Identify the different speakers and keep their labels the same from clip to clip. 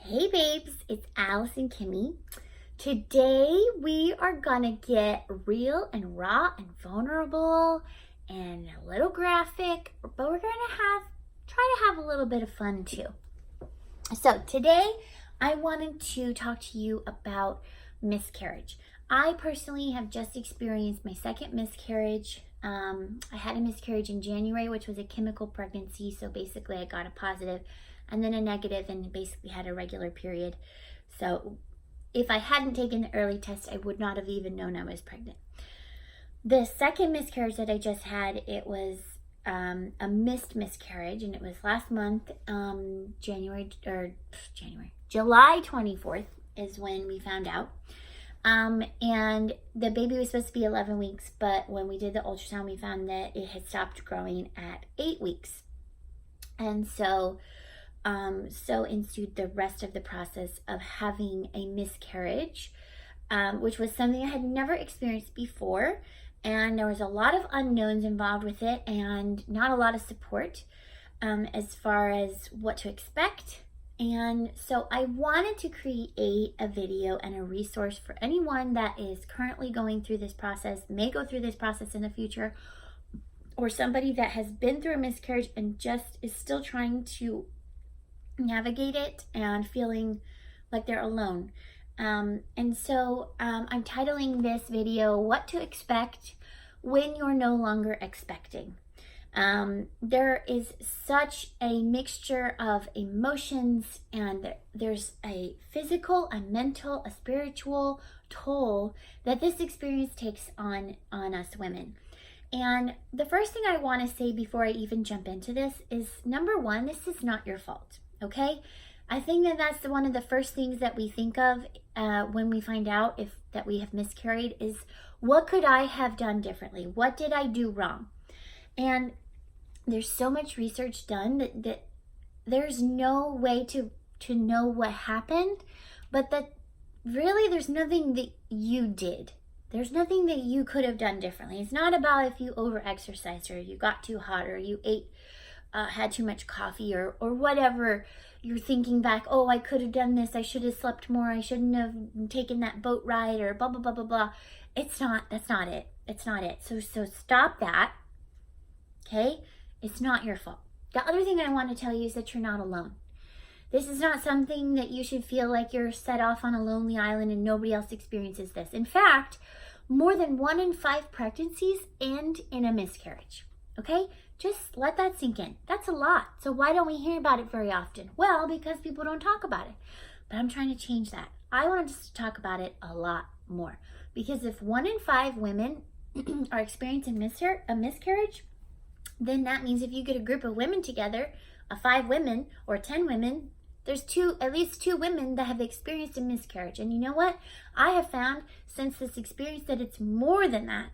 Speaker 1: Hey babes, it's Alice and Kimmy. Today we are gonna get real and raw and vulnerable and a little graphic, but we're gonna try to have a little bit of fun too. So today I wanted to talk to you about miscarriage. I personally have just experienced my second miscarriage. I had a miscarriage in January, which was a chemical pregnancy. So basically I got a positive and then a negative and basically had a regular period. So if I hadn't taken the early test, I would not have even known I was pregnant. The second miscarriage that I just had, it was a missed miscarriage, and it was last month, July 24th is when we found out. And the baby was supposed to be 11 weeks, but when we did the ultrasound, we found that it had stopped growing at 8 weeks. And so ensued the rest of the process of having a miscarriage, which was something I had never experienced before. And there was a lot of unknowns involved with it and not a lot of support as far as what to expect. And so I wanted to create a video and a resource for anyone that is currently going through this process, may go through this process in the future, or somebody that has been through a miscarriage and just is still trying to navigate it and feeling like they're alone. And so I'm titling this video, What to Expect When You're No Longer Expecting. There is such a mixture of emotions, and there's a physical, a mental, a spiritual toll that this experience takes on us women. And the first thing I want to say before I even jump into this is, number one, this is not your fault, okay? I think that that's one of the first things that we think of when we find out that we have miscarried is, what could I have done differently? What did I do wrong? And there's so much research done that there's no way to know what happened, but that really there's nothing that you did. There's nothing that you could have done differently. It's not about if you over-exercised or you got too hot or you had too much coffee or whatever. You're thinking back, oh, I could have done this. I should have slept more. I shouldn't have taken that boat ride or blah, blah, blah, blah, blah. That's not it. It's not it. So stop that, okay? It's not your fault. The other thing I want to tell you is that you're not alone. This is not something that you should feel like you're set off on a lonely island and nobody else experiences this. In fact, more than 1 in 5 pregnancies end in a miscarriage, okay? Just let that sink in. That's a lot. So why don't we hear about it very often? Well, because people don't talk about it. But I'm trying to change that. I want us to talk about it a lot more. Because if 1 in 5 women are experiencing a miscarriage, then that means if you get a group of women together, 5 women or 10 women, there's at least 2 women that have experienced a miscarriage. And you know what? I have found since this experience that it's more than that.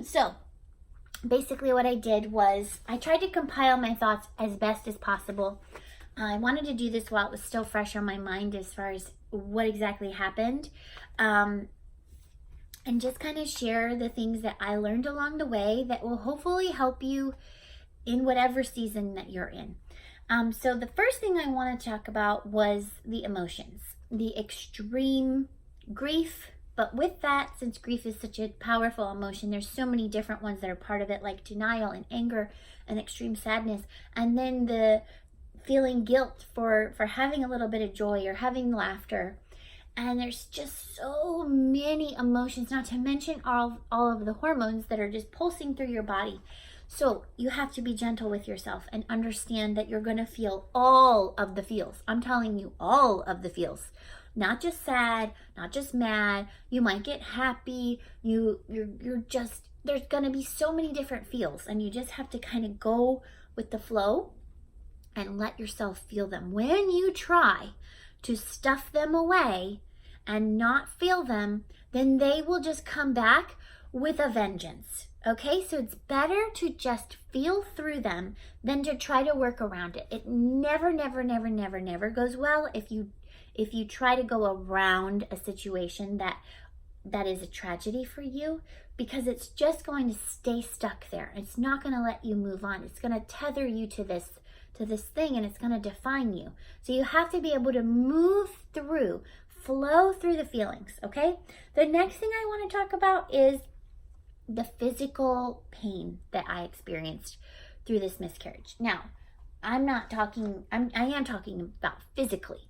Speaker 1: So basically what I did was I tried to compile my thoughts as best as possible. I wanted to do this while it was still fresh on my mind as far as what exactly happened. And just kind of share the things that I learned along the way that will hopefully help you in whatever season that you're in. So the first thing I want to talk about was the emotions, the extreme grief. But with that, since grief is such a powerful emotion, there's so many different ones that are part of it, like denial and anger and extreme sadness. And then the feeling guilt for having a little bit of joy or having laughter. And there's just so many emotions, not to mention all of the hormones that are just pulsing through your body. So you have to be gentle with yourself and understand that you're going to feel all of the feels. I'm telling you, all of the feels. Not just sad, not just mad. You might get happy. You're just, there's going to be so many different feels, and you just have to kind of go with the flow and let yourself feel them. When you try to stuff them away and not feel them, then they will just come back with a vengeance. Okay, so it's better to just feel through them than to try to work around it. It never, never, never, never, never goes well if you try to go around a situation that is a tragedy for you, because it's just going to stay stuck there. It's not going to let you move on. It's going to tether you to to this thing and it's going to define you. So you have to be able to move through, flow through the feelings, okay? The next thing I want to talk about is the physical pain that I experienced through this miscarriage. Now, I am talking about physically.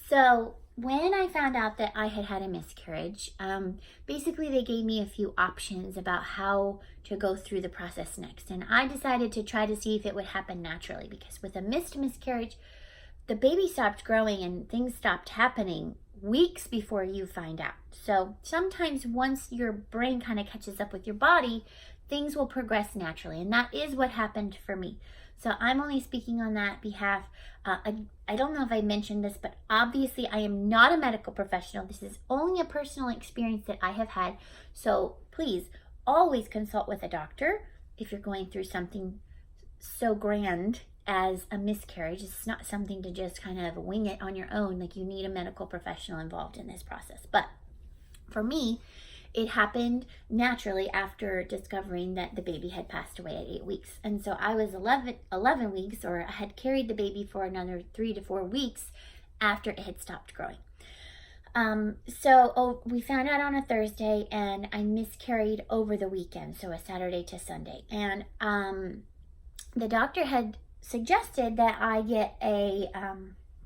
Speaker 1: So when I found out that I had a miscarriage, basically they gave me a few options about how to go through the process next. And I decided to try to see if it would happen naturally, because with a miscarriage, the baby stopped growing and things stopped happening weeks before you find out. So sometimes once your brain kind of catches up with your body, things will progress naturally. And that is what happened for me. So I'm only speaking on that behalf. I don't know if I mentioned this, but obviously I am not a medical professional. This is only a personal experience that I have had. So please always consult with a doctor if you're going through something so grand as a miscarriage. It's not something to just kind of wing it on your own. Like, you need a medical professional involved in this process. But for me, it happened naturally after discovering that the baby had passed away at 8 weeks. And so I was 11 weeks, or I had carried the baby for another 3 to 4 weeks after it had stopped growing. We found out on a Thursday, and I miscarried over the weekend, so a Saturday to Sunday. And the doctor had suggested that I get a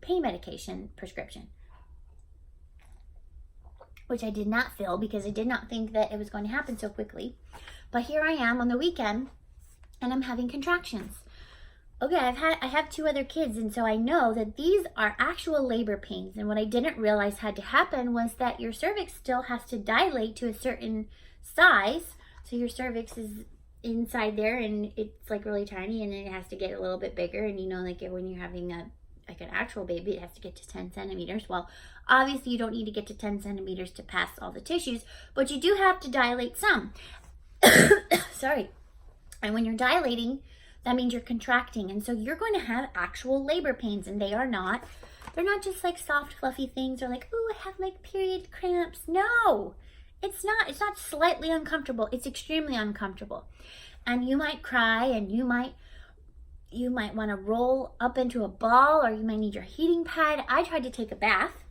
Speaker 1: pain medication prescription, which I did not fill because I did not think that it was going to happen so quickly. But here I am on the weekend, and I'm having contractions. Okay, I have 2 other kids, and so I know that these are actual labor pains. And what I didn't realize had to happen was that your cervix still has to dilate to a certain size. So your cervix is inside there, and it's like really tiny, and then it has to get a little bit bigger. And like when you're having an actual baby, it has to get to 10 centimeters. Well, obviously you don't need to get to 10 centimeters to pass all the tissues, but you do have to dilate some. Sorry. And when you're dilating, that means you're contracting. And so you're going to have actual labor pains, and they're not just like soft, fluffy things, or like, oh, I have like period cramps. No, it's not slightly uncomfortable. It's extremely uncomfortable. And you might cry, and you might want to roll up into a ball, or you might need your heating pad. I tried to take a bath,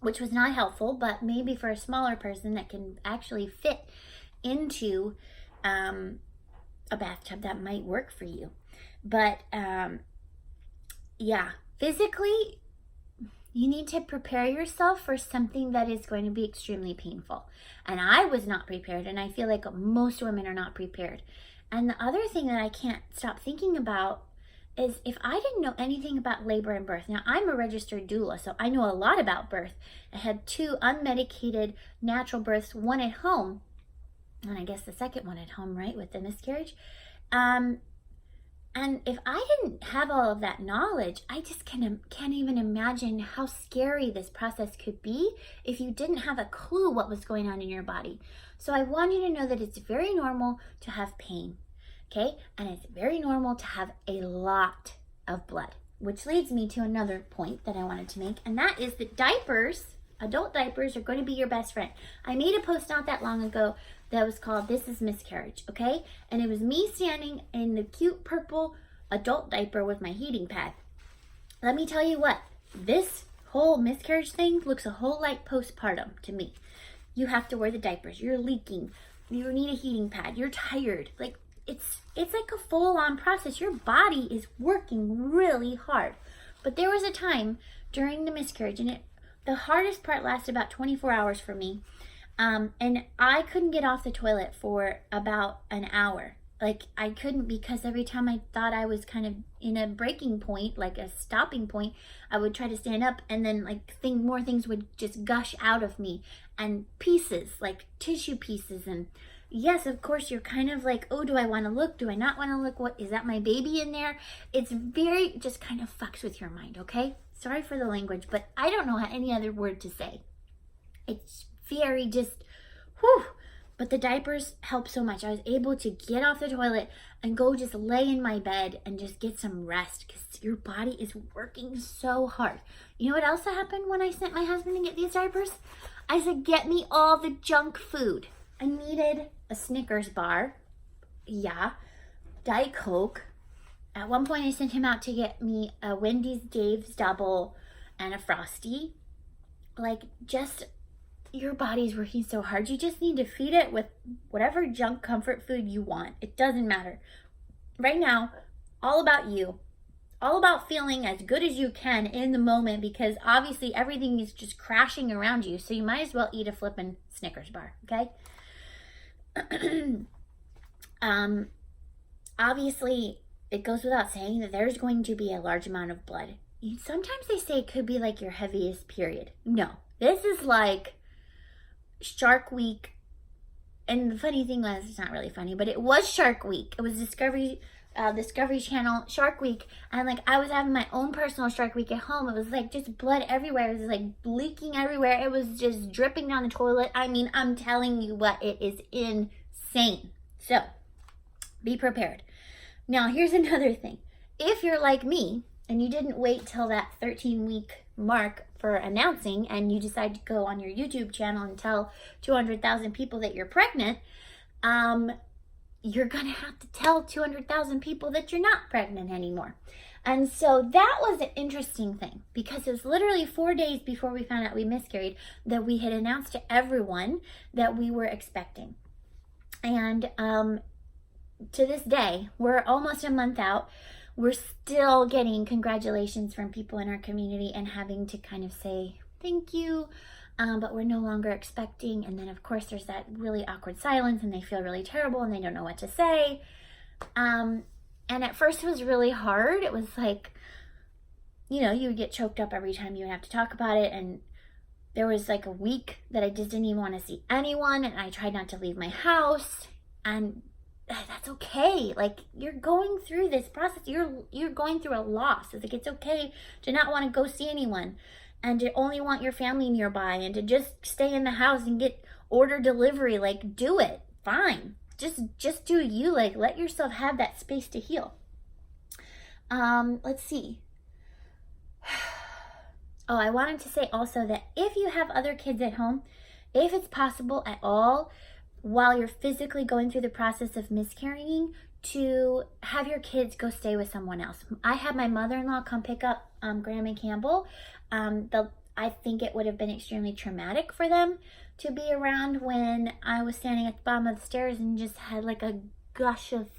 Speaker 1: which was not helpful, but maybe for a smaller person that can actually fit into a bathtub, that might work for you. But yeah, physically, you need to prepare yourself for something that is going to be extremely painful. And I was not prepared, and I feel like most women are not prepared. And the other thing that I can't stop thinking about is, if I didn't know anything about labor and birth. Now, I'm a registered doula, so I know a lot about birth. I had 2 unmedicated natural births, one at home, and I guess the second one at home, right, with the miscarriage. And if I didn't have all of that knowledge, I just can't even imagine how scary this process could be if you didn't have a clue what was going on in your body. So I want you to know that it's very normal to have pain, okay? And it's very normal to have a lot of blood, which leads me to another point that I wanted to make, and that is that diapers, adult diapers, are going to be your best friend. I made a post not that long ago that was called "This is Miscarriage," okay? And it was me standing in the cute purple adult diaper with my heating pad. Let me tell you what, this whole miscarriage thing looks a whole lot postpartum to me. You have to wear the diapers, you're leaking, you need a heating pad, you're tired. Like, it's like a full-on process. Your body is working really hard. But there was a time during the miscarriage, and the hardest part lasted about 24 hours for me. And I couldn't get off the toilet for about an hour. Like, I couldn't, because every time I thought I was kind of in a breaking point, like a stopping point, I would try to stand up, and then more things would just gush out of me, and pieces, like tissue pieces. And yes, of course, you're kind of like, oh, do I want to look? Do I not want to look? What is that, my baby in there? It's very, just kind of fucks with your mind, okay? Sorry for the language, but I don't know any other word to say. It's very just, whew. But the diapers help so much. I was able to get off the toilet and go just lay in my bed and just get some rest, because your body is working so hard. You know what else happened when I sent my husband to get these diapers? I said, get me all the junk food. I needed a Snickers bar, yeah, Diet Coke. At one point I sent him out to get me a Wendy's Dave's double and a Frosty. Like, just, your body's working so hard. You just need to feed it with whatever junk comfort food you want. It doesn't matter. Right now, all about you. All about feeling as good as you can in the moment, because obviously everything is just crashing around you. So you might as well eat a flippin' Snickers bar, okay? Obviously, it goes without saying that there's going to be a large amount of blood. Sometimes they say it could be like your heaviest period. No, this is like Shark Week. And the funny thing was, it's not really funny, but it was Shark Week. It was Discovery Channel Shark Week. And like, I was having my own personal Shark Week at home. It was like just blood everywhere. It was like leaking everywhere. It was just dripping down the toilet. I mean, I'm telling you what, it is insane. So be prepared. Now, here's another thing. If you're like me and you didn't wait till that 13-week mark for announcing and you decide to go on your YouTube channel and tell 200,000 people that you're pregnant, you're going to have to tell 200,000 people that you're not pregnant anymore. And so that was an interesting thing, because it was literally 4 days before we found out we miscarried that we had announced to everyone that we were expecting. And to this day, we're almost a month out. We're still getting congratulations from people in our community and having to kind of say thank you, but we're no longer expecting. And then, of course, there's that really awkward silence and they feel really terrible and they don't know what to say. And at first it was really hard. It was like, you know, you would get choked up every time you would have to talk about it. And there was like a week that I just didn't even want to see anyone, and I tried not to leave my house. And that's okay. Like, you're going through this process. You're going through a loss. It's like, it's okay to not want to go see anyone and to only want your family nearby and to just stay in the house and order delivery. Like, do it. Fine. Just do you. Like, let yourself have that space to heal. Let's see. Oh, I wanted to say also that if you have other kids at home, if it's possible at all, while you're physically going through the process of miscarrying, to have your kids go stay with someone else. I had my mother-in-law come pick up Graham and Campbell. I think it would have been extremely traumatic for them to be around when I was standing at the bottom of the stairs and just had like a gush of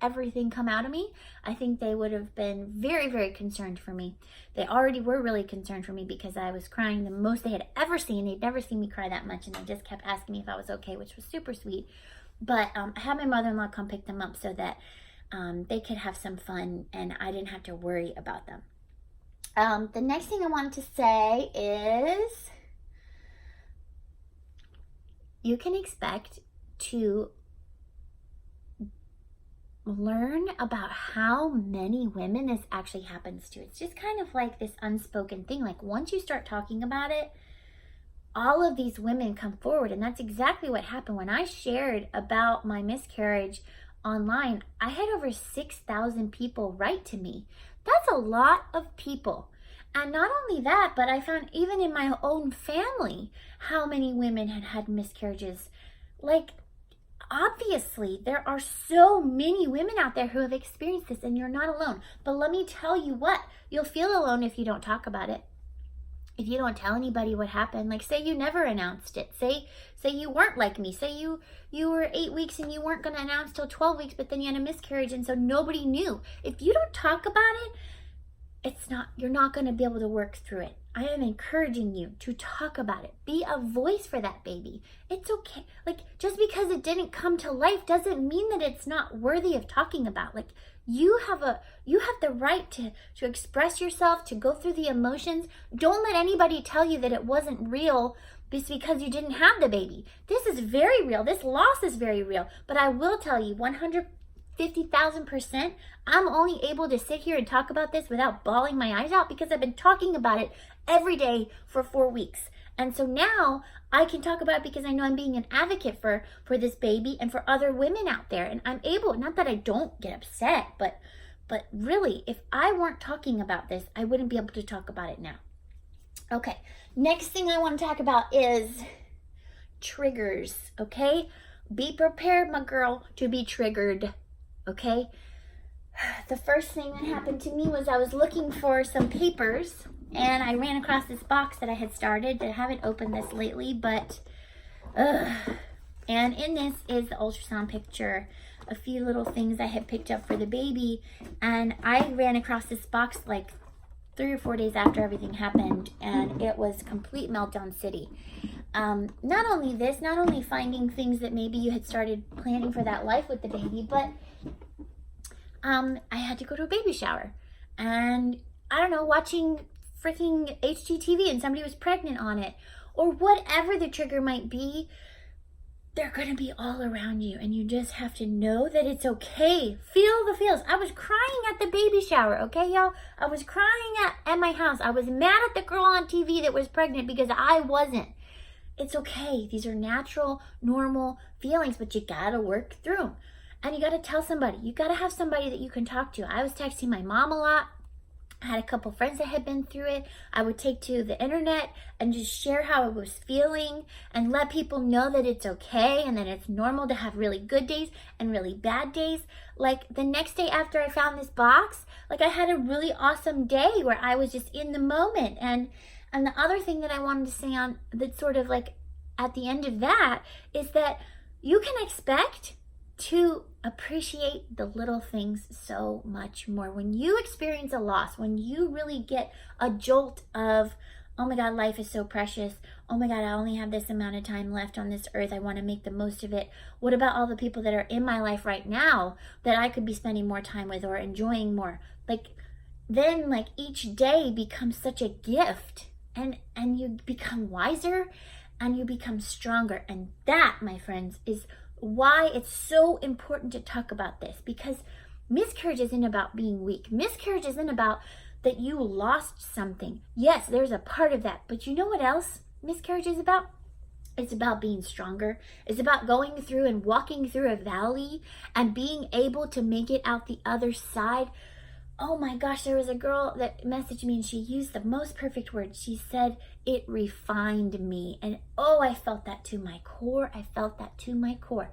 Speaker 1: everything come out of me. I think they would have been very, very concerned for me. They already were really concerned for me because I was crying the most they had ever seen. They'd never seen me cry that much, and they just kept asking me if I was okay, which was super sweet. But I had my mother-in-law come pick them up so that they could have some fun and I didn't have to worry about them. The next thing I wanted to say is you can expect to learn about how many women this actually happens to. It's just kind of like this unspoken thing. Like, once you start talking about it, all of these women come forward. And that's exactly what happened. When I shared about my miscarriage online, I had over 6,000 people write to me. That's a lot of people. And not only that, but I found even in my own family how many women had had miscarriages. Like, obviously, there are so many women out there who have experienced this, and you're not alone. But let me tell you what, you'll feel alone if you don't talk about it. If you don't tell anybody what happened, like say you never announced it. Say you weren't like me. Say you were 8 weeks and you weren't going to announce till 12 weeks, but then you had a miscarriage and so nobody knew. If you don't talk about it, you're not going to be able to work through it. I am encouraging you to talk about it. Be a voice for that baby. It's okay. Like, just because it didn't come to life doesn't mean that it's not worthy of talking about. Like, you have the right to express yourself, to go through the emotions. Don't let anybody tell you that it wasn't real just because you didn't have the baby. This is very real. This loss is very real. But I will tell you 150,000%, I'm only able to sit here and talk about this without bawling my eyes out because I've been talking about it every day for 4 weeks. And so now I can talk about it because I know I'm being an advocate for this baby and for other women out there. And I'm able, not that I don't get upset, but really, if I weren't talking about this, I wouldn't be able to talk about it now. Okay, next thing I want to talk about is triggers, okay? Be prepared, my girl, to be triggered, okay? The first thing that happened to me was I was looking for some papers, and I ran across this box that I had started. I haven't opened this lately, but and in this is the ultrasound picture, a few little things I had picked up for the baby, and I ran across this box like 3 or 4 days after everything happened, and it was complete meltdown city. Not only finding things that maybe you had started planning for that life with the baby, but I had to go to a baby shower, and I don't know, watching freaking HGTV and somebody was pregnant on it, or whatever the trigger might be. They're going to be all around you, and you just have to know that it's okay. Feel the feels. I was crying at the baby shower, okay, y'all? I was crying at my house. I was mad at the girl on TV that was pregnant because I wasn't. It's okay. These are natural, normal feelings, but you got to work through them. And you got to tell somebody. You got to have somebody that you can talk to. I was texting my mom a lot. I had a couple friends that had been through it. I would take to the internet and just share how I was feeling and let people know that it's okay and that it's normal to have really good days and really bad days. Like the next day after I found this box, like I had a really awesome day where I was just in the moment. And the other thing that I wanted to say on that sort of like at the end of that is that you can expect to appreciate the little things so much more. When you experience a loss, when you really get a jolt of, oh my God, life is so precious. Oh my God, I only have this amount of time left on this earth. I want to make the most of it. What about all the people that are in my life right now that I could be spending more time with or enjoying more? Like, then like each day becomes such a gift, and you become wiser and you become stronger. And that, my friends, is why it's so important to talk about this, because miscarriage isn't about being weak. Miscarriage isn't about that you lost something. Yes, there's a part of that, but you know what else miscarriage is about? It's about being stronger. It's about going through and walking through a valley and being able to make it out the other side. Oh my gosh, there was a girl that messaged me and she used the most perfect words. She said, it refined me. And oh, I felt that to my core. I felt that to my core.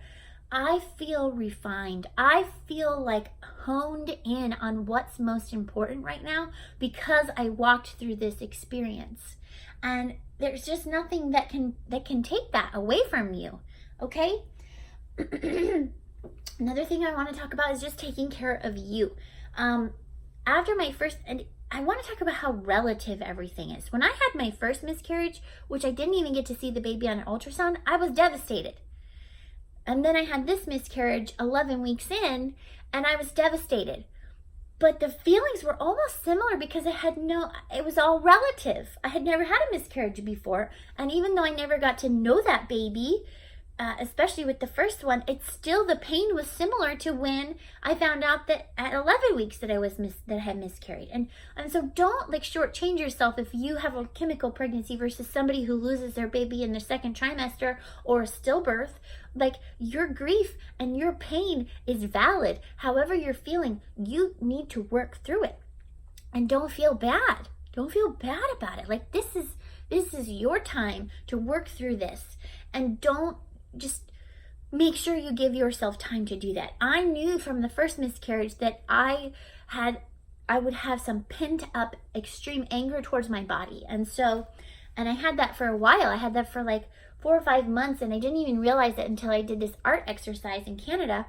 Speaker 1: I feel refined. I feel like honed in on what's most important right now because I walked through this experience. And there's just nothing that can take that away from you. Okay? Another thing I want to talk about is just taking care of you. After my first, and I want to talk about how relative everything is. When I had my first miscarriage, which I didn't even get to see the baby on an ultrasound, I was devastated. And then I had this miscarriage 11 weeks in, and I was devastated. But the feelings were almost similar because it was all relative. I had never had a miscarriage before. And even though I never got to know that baby, especially with the first one, the pain was similar to when I found out that at 11 weeks that I had miscarried. And so don't like shortchange yourself if you have a chemical pregnancy versus somebody who loses their baby in their second trimester or stillbirth. Like, your grief and your pain is valid. However you're feeling, you need to work through it. And don't feel bad. Don't feel bad about it. Like, this is your time to work through this. And don't just make sure you give yourself time to do that. I knew from the first miscarriage that I would have some pent up extreme anger towards my body. And I had that for a while. I had that for like 4 or 5 months, and I didn't even realize it until I did this art exercise in Canada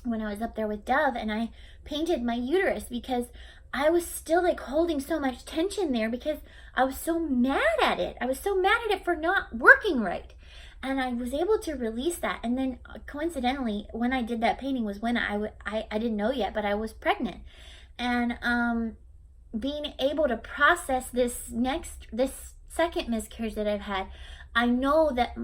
Speaker 1: when I was up there with Dove, and I painted my uterus because I was still like holding so much tension there because I was so mad at it. I was so mad at it for not working right. And I was able to release that. And then coincidentally, when I did that painting was when I didn't know yet, but I was pregnant. And being able to process this second miscarriage that I've had, I know that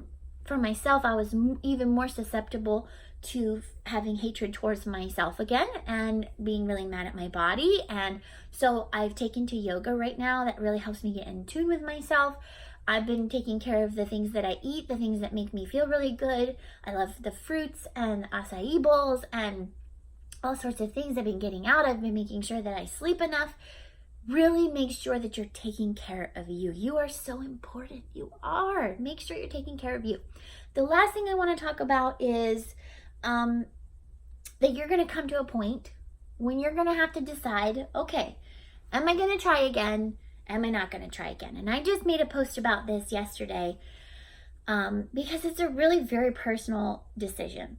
Speaker 1: for myself, I was even more susceptible to having hatred towards myself again and being really mad at my body. And so I've taken to yoga right now. That really helps me get in tune with myself. I've been taking care of the things that I eat, the things that make me feel really good. I love the fruits and acai bowls and all sorts of things I've been getting out. I've been making sure that I sleep enough. Really make sure that you're taking care of you. You are so important. You are. Make sure you're taking care of you. The last thing I want to talk about is that you're going to come to a point when you're going to have to decide, okay, am I going to try again? Am I not going to try again? And I just made a post about this yesterday because it's a really very personal decision.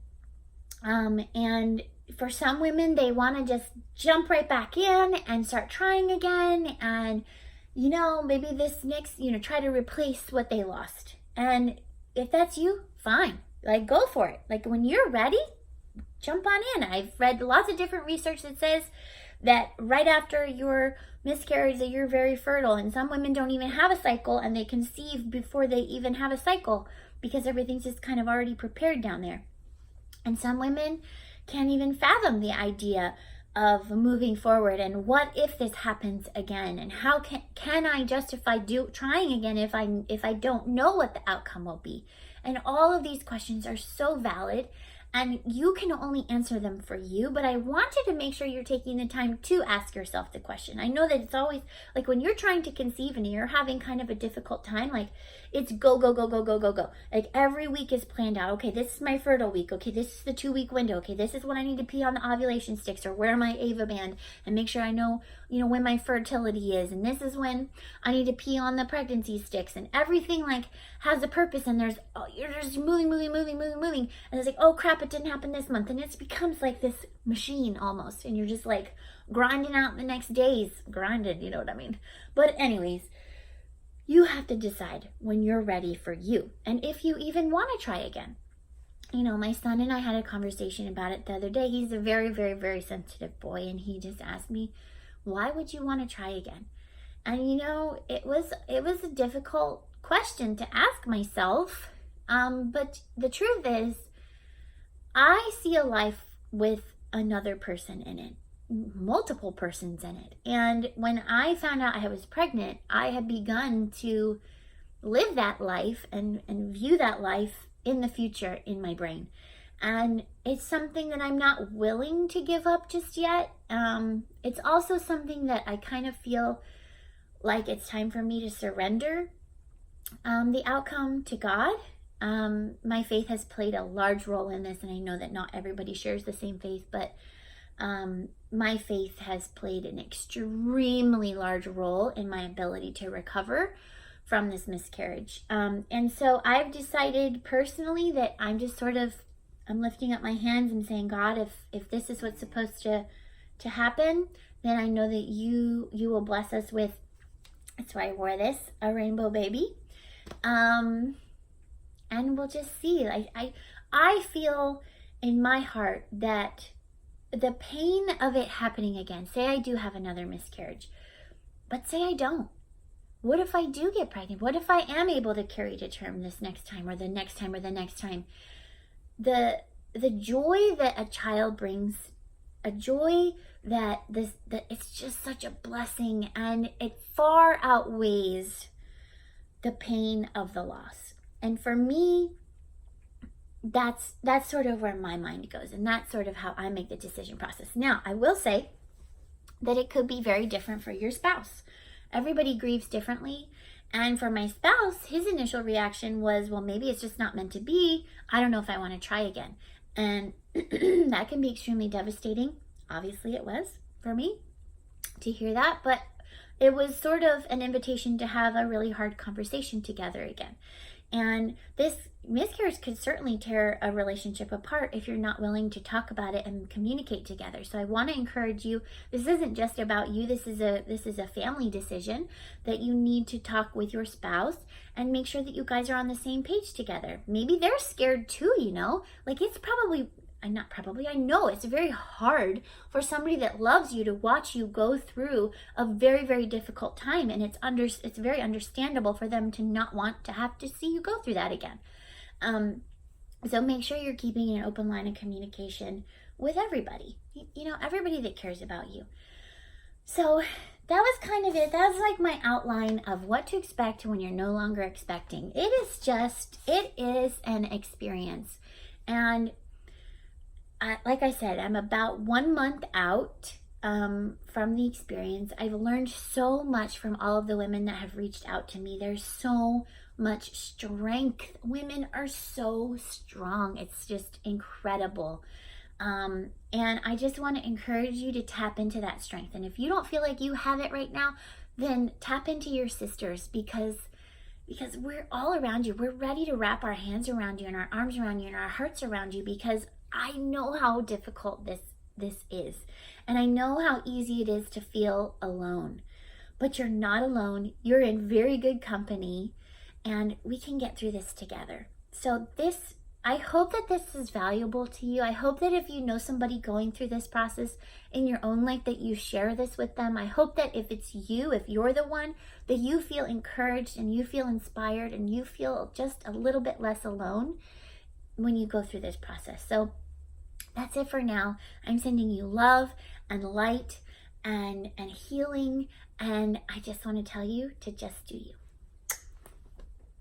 Speaker 1: And for some women, they want to just jump right back in and start trying again. And, maybe this next, try to replace what they lost. And if that's you, fine. Like, go for it. Like, when you're ready, jump on in. I've read lots of different research that says that right after your miscarriage that you're very fertile, and some women don't even have a cycle and they conceive before they even have a cycle because everything's just kind of already prepared down there. And some women can't even fathom the idea of moving forward, and what if this happens again, and how can I justify trying again if I don't know what the outcome will be. And all of these questions are so valid, and you can only answer them for you, but I wanted to make sure you're taking the time to ask yourself the question. I know that it's always, like, when you're trying to conceive and you're having kind of a difficult time, like, it's go, go, go, go, go, go, go. Like, every week is planned out. Okay, this is my fertile week. Okay, this is the 2-week window. Okay, this is when I need to pee on the ovulation sticks or wear my Ava band and make sure I know, when my fertility is. And this is when I need to pee on the pregnancy sticks. And everything, like, has a purpose. And you're just moving. And it's like, oh crap, it didn't happen this month. And it becomes like this machine almost. And you're just like grinding out the next days. Grinded, you know what I mean? But anyways, you have to decide when you're ready for you. And if you even want to try again. My son and I had a conversation about it the other day. He's a very, very, very sensitive boy. And he just asked me, why would you want to try again? And it was a difficult question to ask myself. But the truth is, I see a life with another person in it, multiple persons in it. And when I found out I was pregnant, I had begun to live that life and view that life in the future in my brain. And it's something that I'm not willing to give up just yet. It's also something that I kind of feel like it's time for me to surrender the outcome to God. My faith has played a large role in this, and I know that not everybody shares the same faith, but my faith has played an extremely large role in my ability to recover from this miscarriage. And so I've decided personally that I'm just I'm lifting up my hands and saying, God, if this is what's supposed to happen, then I know that you will bless us with, that's why I wore this, a rainbow baby. And we'll just see. I feel in my heart that the pain of it happening again, say I do have another miscarriage, but say I don't. What if I do get pregnant? What if I am able to carry to term this next time or the next time or the next time? The joy that a child brings, a joy that it's just such a blessing, and it far outweighs the pain of the loss. And for me, that's sort of where my mind goes, and that's sort of how I make the decision process. Now, I will say that it could be very different for your spouse. Everybody grieves differently. And for my spouse, his initial reaction was, well, maybe it's just not meant to be. I don't know if I want to try again. And that can be extremely devastating. Obviously it was for me to hear that, but it was sort of an invitation to have a really hard conversation together again. And this miscarriage could certainly tear a relationship apart if you're not willing to talk about it and communicate together. So I want to encourage you, this isn't just about you. This is a family decision that you need to talk with your spouse and make sure that you guys are on the same page together. Maybe they're scared too, like it's probably, I know it's very hard for somebody that loves you to watch you go through a very, very difficult time. And it's very understandable for them to not want to have to see you go through that again. So make sure you're keeping an open line of communication with everybody, everybody that cares about you. So that was kind of it. That was like my outline of what to expect when you're no longer expecting. It is an experience. And like I said, I'm about 1 month out from the experience. I've learned so much from all of the women that have reached out to me. There's so much strength. Women are so strong. It's just incredible. And I just want to encourage you to tap into that strength. And if you don't feel like you have it right now, then tap into your sisters, because we're all around you. We're ready to wrap our hands around you and our arms around you and our hearts around you, because I know how difficult this is. And I know how easy it is to feel alone. But you're not alone. You're in very good company, and we can get through this together. So I hope that this is valuable to you. I hope that if you know somebody going through this process in your own life, that you share this with them. I hope that if it's you, if you're the one, that you feel encouraged and you feel inspired and you feel just a little bit less alone when you go through this process. So that's it for now. I'm sending you love and light and healing, and I just want to tell you to just do you.